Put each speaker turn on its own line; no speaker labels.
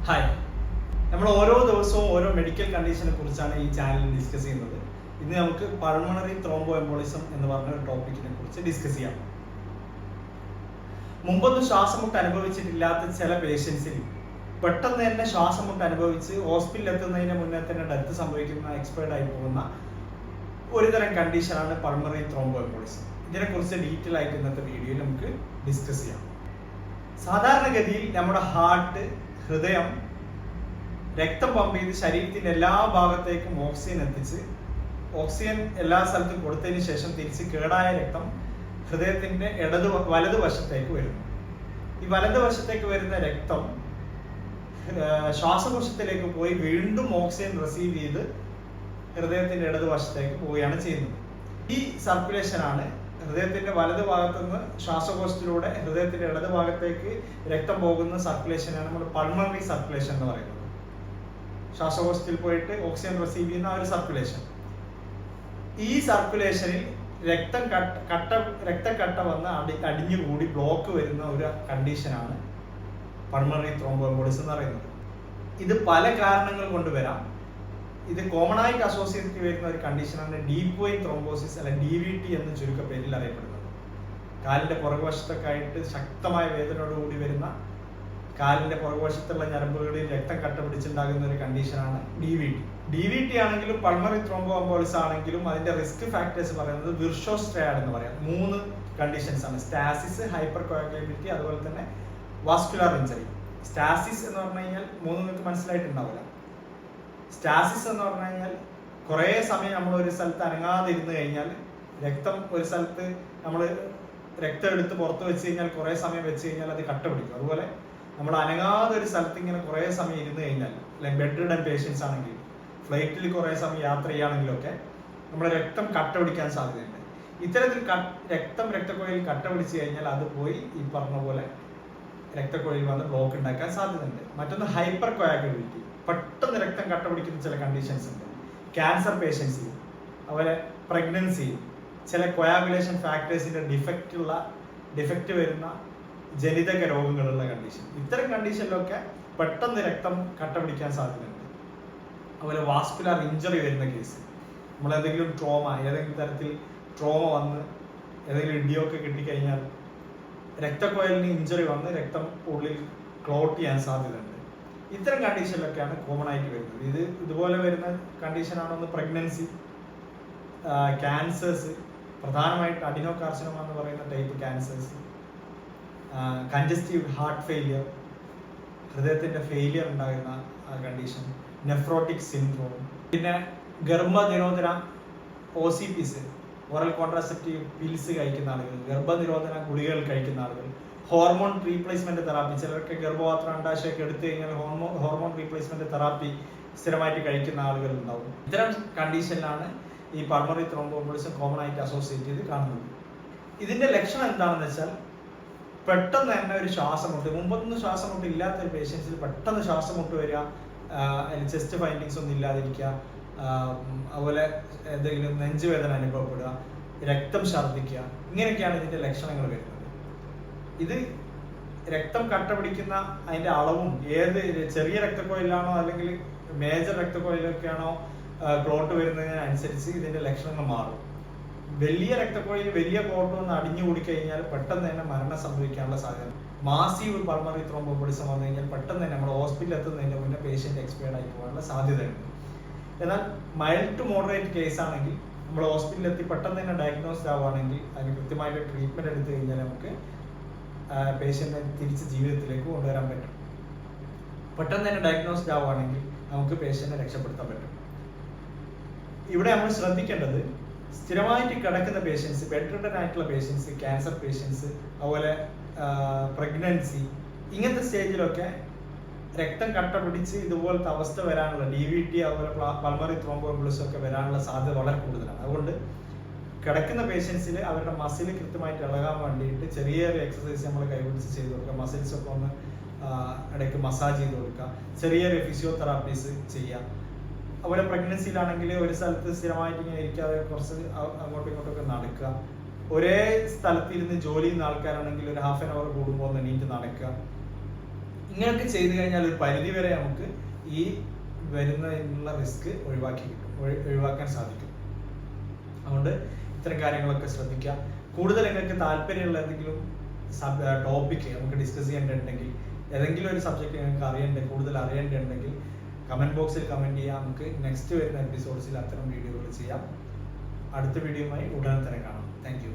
Hi, നമ്മൾ ഓരോ ദിവസവും ഓരോ മെഡിക്കൽ കണ്ടീഷനെ കുറിച്ചാണ് ഈ ചാനലിൽ ഡിസ്കസ് ചെയ്യുന്നത്. ഇന്ന് നമുക്ക് പൾമണറി ത്രോംബോ എംബോളിസം എന്ന് പറഞ്ഞ ഒരു ടോപ്പിക്കിനെ കുറിച്ച് ഡിസ്കസ് ചെയ്യാം. മുമ്പൊന്നും ശ്വാസമുട്ട് അനുഭവിച്ചിട്ടില്ലാത്ത ചില പേഷ്യൻസിൽ പെട്ടെന്ന് തന്നെ ശ്വാസമുട്ട് അനുഭവിച്ച് ഹോസ്പിറ്റലിൽ എത്തുന്നതിന് മുന്നേ തന്നെ ഡെത്ത് സംഭവിക്കുന്ന എക്സ്പയർഡ് ആയി പോകുന്ന ഒരുതരം കണ്ടീഷനാണ് പൾമണറി ത്രോംബോ എംബോളിസം. ഇതിനെക്കുറിച്ച് ഡീറ്റെയിൽ ആയിട്ട് ഇന്നത്തെ വീഡിയോയിൽ നമുക്ക് ഡിസ്കസ് ചെയ്യാം. സാധാരണഗതിയിൽ നമ്മുടെ ഹാർട്ട്, ഹൃദയം രക്തം പമ്പ് ചെയ്ത് ശരീരത്തിന്റെ എല്ലാ ഭാഗത്തേക്കും ഓക്സിജൻ എത്തിച്ച് ഓക്സിജൻ എല്ലാ സ്ഥലത്തും കൊടുത്തതിന് ശേഷം തിരിച്ച് കേടായ രക്തം ഹൃദയത്തിന്റെ വലതുവശത്തേക്ക് വരുന്നു. ഈ വലതുവശത്തേക്ക് വരുന്ന രക്തം ശ്വാസകോശത്തിലേക്ക് പോയി വീണ്ടും ഓക്സിജൻ റിസീവ് ചെയ്ത് ഹൃദയത്തിന്റെ ഇടതുവശത്തേക്ക് പോവുകയാണ് ചെയ്യുന്നത്. ഈ സർക്കുലേഷനാണ് ഹൃദയത്തിന്റെ വലതു ഭാഗത്തു നിന്ന് ശ്വാസകോശത്തിലൂടെ ഹൃദയത്തിന്റെ ഇടതു ഭാഗത്തേക്ക് രക്തം പോകുന്ന സർക്കുലേഷനാണ് നമ്മൾ പൾമണറി സർക്കുലേഷൻ എന്ന് പറയുന്നത്. ശ്വാസകോശത്തിൽ പോയിട്ട് ഓക്സിജൻ റിസീവ് ചെയ്യുന്ന ആ ഒരു സർക്കുലേഷൻ. ഈ സർക്കുലേഷനിൽ രക്തക്കട്ട വന്ന് അടിഞ്ഞുകൂടി ബ്ലോക്ക് വരുന്ന ഒരു കണ്ടീഷനാണ് പൾമണറി ത്രോംബോ എംബോളിസം എന്ന് പറയുന്നത്. ഇത് പല കാരണങ്ങൾ കൊണ്ട് വരാം. ഇത് കോമൺ ആയിട്ട് അസോസിയേറ്റ് വരുന്ന ഒരു കണ്ടീഷനാണ് ഡീപ്പ് വെയിൻ ത്രോംബോസിസ് അല്ലെങ്കിൽ DVT എന്ന് ചുരുക്കപ്പേരിൽ അറിയപ്പെടുന്നത്. കാലിന്റെ പുറകുവശത്തൊക്കെ ആയിട്ട് ശക്തമായ വേദനയോടുകൂടി വരുന്ന കാലിന്റെ പുറകുവശത്തുള്ള ഞരമ്പുകളിൽ രക്തം കട്ട പിടിച്ചുണ്ടാകുന്ന ഒരു കണ്ടീഷനാണ് DVT ആണെങ്കിലും പൾമണറി ത്രോംബോ എംബോളിസം ആണെങ്കിലും അതിന്റെ റിസ്ക് ഫാക്ടേഴ്സ് പറയുന്നത് വിർഷോസ് ട്രയാഡ് എന്ന് പറയാം. 3 കണ്ടീഷൻസ് ആണ്: സ്റ്റാസിസ്, ഹൈപ്പർ കോയാഗുലബിലിറ്റി, അതുപോലെ തന്നെ വാസ്കുലാർ ഇഞ്ചറി. സ്റ്റാസിസ് എന്ന് പറഞ്ഞു കഴിഞ്ഞാൽ 3 നിങ്ങൾക്ക് മനസ്സിലായിട്ടുണ്ടാവില്ല. സ്റ്റാസിസ് എന്ന് പറഞ്ഞു കഴിഞ്ഞാൽ കുറേ സമയം നമ്മൾ ഒരു സ്ഥലത്ത് അനങ്ങാതെ ഇരുന്ന് കഴിഞ്ഞാൽ രക്തം ഒരു സ്ഥലത്ത് നമ്മൾ രക്തം എടുത്ത് പുറത്ത് വെച്ച് കഴിഞ്ഞാൽ കുറേ സമയം വെച്ച് കഴിഞ്ഞാൽ അത് കട്ട പിടിക്കും. അതുപോലെ നമ്മൾ അനങ്ങാതെ ഒരു സ്ഥലത്ത് ഇങ്ങനെ കുറേ സമയം ഇരുന്ന് കഴിഞ്ഞാൽ, ലൈക്ക് ബെഡ് റിഡൻ പേഷ്യൻസ് ആണെങ്കിൽ, ഫ്ലൈറ്റിൽ കുറേ സമയം യാത്ര ചെയ്യുകയാണെങ്കിലൊക്കെ നമ്മുടെ രക്തം കട്ട പിടിക്കാൻ സാധ്യതയുണ്ട്. ഇത്തരത്തിൽ രക്തക്കുഴലിൽ കട്ട പിടിച്ചു കഴിഞ്ഞാൽ അത് പോയി ഈ പറഞ്ഞ പോലെ രക്തക്കുഴലിൽ വന്ന് ബ്ലോക്ക് ഉണ്ടാക്കാൻ സാധ്യതയുണ്ട്. മറ്റൊന്ന് ഹൈപ്പർ കോയാഗുലബിലിറ്റി. പെട്ടെന്ന് രക്തം കട്ട പിടിക്കുന്ന ചില കണ്ടീഷൻസ് ഉണ്ട്. ക്യാൻസർ പേഷ്യൻസിൽ, അതുപോലെ പ്രഗ്നൻസി, ചില കൊയാഗുലേഷൻ ഫാക്ടേഴ്സിന്റെ ഡിഫക്റ്റ് വരുന്ന ജനിതക രോഗങ്ങളുള്ള കണ്ടീഷൻ. ഇത്തരം കണ്ടീഷനിലൊക്കെ പെട്ടെന്ന് രക്തം കട്ട പിടിക്കാൻ സാധ്യതയുണ്ട്. അതുപോലെ വാസ്കുലാർ ഇഞ്ചറി വരുന്ന കേസ്, നമ്മൾ ഏതെങ്കിലും തരത്തിൽ ട്രോമ വന്ന് ഏതെങ്കിലും ഇടിയൊക്കെ കിട്ടിക്കഴിഞ്ഞാൽ രക്തക്കുഴലിന് ഇഞ്ചറി വന്ന് രക്തം ഉള്ളിൽ ക്ലോട്ട് ചെയ്യാൻ സാധ്യതയുണ്ട്. ഇത്തരം കണ്ടീഷനിലൊക്കെയാണ് കോമൺ ആയിട്ട് വരുന്നത്. ഇതുപോലെ വരുന്ന കണ്ടീഷനാണ് ഒന്ന് പ്രഗ്നൻസി, ക്യാൻസേഴ്സ്, പ്രധാനമായിട്ട് അഡിനോകാർസിനോമ എന്ന് പറയുന്ന type cancers, congestive heart failure, ഹൃദയത്തിന്റെ ഫെയിലിയർ ഉണ്ടാകുന്ന കണ്ടീഷൻ, നെഫ്രോട്ടിക് സിൻഡ്രോം, പിന്നെ ഗർഭനിരോധന OCPs, ഓറൽ കോൺട്രാസെപ്റ്റീവ് പിൽസ് കഴിക്കുന്ന ആളുകൾ, ഗർഭനിരോധന ഗുളികകൾ കഴിക്കുന്ന ആളുകൾ, ഹോർമോൺ റീപ്ലേസ്മെന്റ് തെറാപ്പി, ചിലർക്ക് ഗർഭപാത്ര അണ്ടാശയൊക്കെ എടുത്തു കഴിഞ്ഞാൽ ഹോർമോൺ റീപ്ലേസ്മെന്റ് തെറാപ്പി സ്ഥിരമായിട്ട് കഴിക്കുന്ന ആളുകൾ ഉണ്ടാവും. ഇത്തരം കണ്ടീഷനിലാണ് ഈ പൾമണറി ത്രോംബോ എംബോളിസം കോമൺ ആയിട്ട് അസോസിയേറ്റ് ചെയ്ത് കാണുന്നത്. ഇതിന്റെ ലക്ഷണം എന്താണെന്ന് വെച്ചാൽ പെട്ടെന്ന് തന്നെ ഒരു ശ്വാസമുട്ട്, മുമ്പൊന്നും ശ്വാസമുട്ട് ഇല്ലാത്ത ഒരു പേഷ്യൻസിൽ പെട്ടെന്ന് ശ്വാസമുട്ട് വരിക, ചെസ്റ്റ് ഫൈൻഡിങ്സ് ഒന്നും ഇല്ലാതിരിക്കുക, അതുപോലെ എന്തെങ്കിലും നെഞ്ചുവേദന അനുഭവപ്പെടുക, രക്തം ഛർദ്ദിക്കുക, ഇങ്ങനെയൊക്കെയാണ് ഇതിന്റെ ലക്ഷണങ്ങൾ വരുന്നത്. ഇത് രക്തം കട്ട പിടിക്കുന്ന അതിന്റെ അളവും ഏത് ചെറിയ രക്തക്കുഴലിലാണോ അല്ലെങ്കിൽ മേജർ രക്തക്കുഴലിലൊക്കെയാണോ ക്ലോട്ട് വരുന്നതിനനുസരിച്ച് ഇതിന്റെ ലക്ഷണങ്ങൾ മാറും. വലിയ രക്തക്കുഴലിൽ വലിയ ക്ലോട്ട് വന്ന് അടിഞ്ഞുകൂടി കഴിഞ്ഞാൽ പെട്ടെന്ന് തന്നെ മരണം സംഭവിക്കാനുള്ള സാധ്യത. മാസീവ് പൾമണറി ത്രോംബോ എംബോളിസം വന്നു കഴിഞ്ഞാൽ പെട്ടെന്ന് തന്നെ നമ്മുടെ ഹോസ്പിറ്റലിൽ എത്തുന്നതിന് മുന്നേ പേഷ്യന്റ് എക്സ്പയർഡ് ആയി പോകാനുള്ള സാധ്യതയുണ്ട്. എന്നാൽ മൈൽഡ് ടു മോഡറേറ്റ് കേസ് ആണെങ്കിൽ നമ്മൾ ഹോസ്പിറ്റലിൽ എത്തി പെട്ടെന്ന് തന്നെ ഡയഗ്നോസ്ഡ് ആവുകയാണെങ്കിൽ അതിന് കൃത്യമായിട്ട് ട്രീറ്റ്മെന്റ് എടുത്തു കഴിഞ്ഞാൽ നമുക്ക് പേഷ്യന്റിനെ തിരിച്ച് ജീവിതത്തിലേക്ക് കൊണ്ടുവരാൻ പറ്റും. പെട്ടെന്ന് തന്നെ ഡയഗ്നോസ്ഡ് ആവുകയാണെങ്കിൽ നമുക്ക് പേഷ്യന്റിനെ രക്ഷപ്പെടുത്താൻ പറ്റും. ഇവിടെ നമ്മൾ ശ്രദ്ധിക്കേണ്ടത്, സ്ഥിരമായിട്ട് കിടക്കുന്ന പേഷ്യൻസ്, ബെഡ് റിഡൻ ആയിട്ടുള്ള പേഷ്യൻസ്, ക്യാൻസർ പേഷ്യൻസ്, അതുപോലെ പ്രഗ്നൻസി, ഇങ്ങനത്തെ സ്റ്റേജിലൊക്കെ രക്തം കട്ട പിടിച്ച് ഇതുപോലത്തെ അവസ്ഥ വരാനുള്ള DVT, അതുപോലെ പൾമണറി ത്രോംബോ എംബോളിസം ഒക്കെ വരാനുള്ള സാധ്യത വളരെ കൂടുതലാണ്. അതുകൊണ്ട് കിടക്കുന്ന പേഷ്യൻസിൽ അവരുടെ മസിൽ കൃത്യമായിട്ട് ഇളകാൻ വേണ്ടിയിട്ട് ചെറിയൊരു എക്സസൈസ് നമ്മൾ കൈപിടിച്ച് ചെയ്ത് കൊടുക്കുക. മസിൽസ് ഒക്കെ ഒന്ന് ഇടയ്ക്ക് മസാജ് ചെയ്ത് കൊടുക്കുക, ചെറിയൊരു ഫിസിയോതെറാപ്പീസ് ചെയ്യുക. അതുപോലെ പ്രഗ്നൻസിയിലാണെങ്കിൽ ഒരു സ്ഥലത്ത് സ്ഥിരമായിട്ട് ഇങ്ങനെ ഇരിക്കാതെ കുറച്ച് അങ്ങോട്ടും ഇങ്ങോട്ടൊക്കെ നടക്കുക. ഒരേ സ്ഥലത്തിരുന്ന് ജോലി ചെയ്യുന്ന ആൾക്കാരാണെങ്കിൽ ഒരു ഹാഫ് ആൻ അവർ കൂടുമ്പോൾ ഒന്ന് എണീറ്റ് നടക്കുക. ഇങ്ങനെയൊക്കെ ചെയ്തു കഴിഞ്ഞാൽ ഒരു പരിധി വരെ നമുക്ക് ഈ വരുന്നതിനുള്ള റിസ്ക് ഒഴിവാക്കാൻ സാധിക്കും. അതുകൊണ്ട് ഇത്തരം കാര്യങ്ങളൊക്കെ ശ്രദ്ധിക്കുക. കൂടുതൽ നിങ്ങൾക്ക് താല്പര്യമുള്ള എന്തെങ്കിലും ടോപ്പിക്ക് നമുക്ക് ഡിസ്കസ് ചെയ്യേണ്ടതുണ്ടെങ്കിൽ, ഏതെങ്കിലും ഒരു സബ്ജക്റ്റ് നിങ്ങൾക്ക് കൂടുതൽ അറിയേണ്ടതുണ്ടെങ്കിൽ കമന്റ് ബോക്സിൽ കമന്റ് ചെയ്യാം. നമുക്ക് നെക്സ്റ്റ് വരുന്ന എപ്പിസോഡ്സിൽ അത്തരം വീഡിയോകൾ ചെയ്യാം. അടുത്ത വീഡിയോയുമായി ഉടനെ തന്നെ കാണാം. Thank you.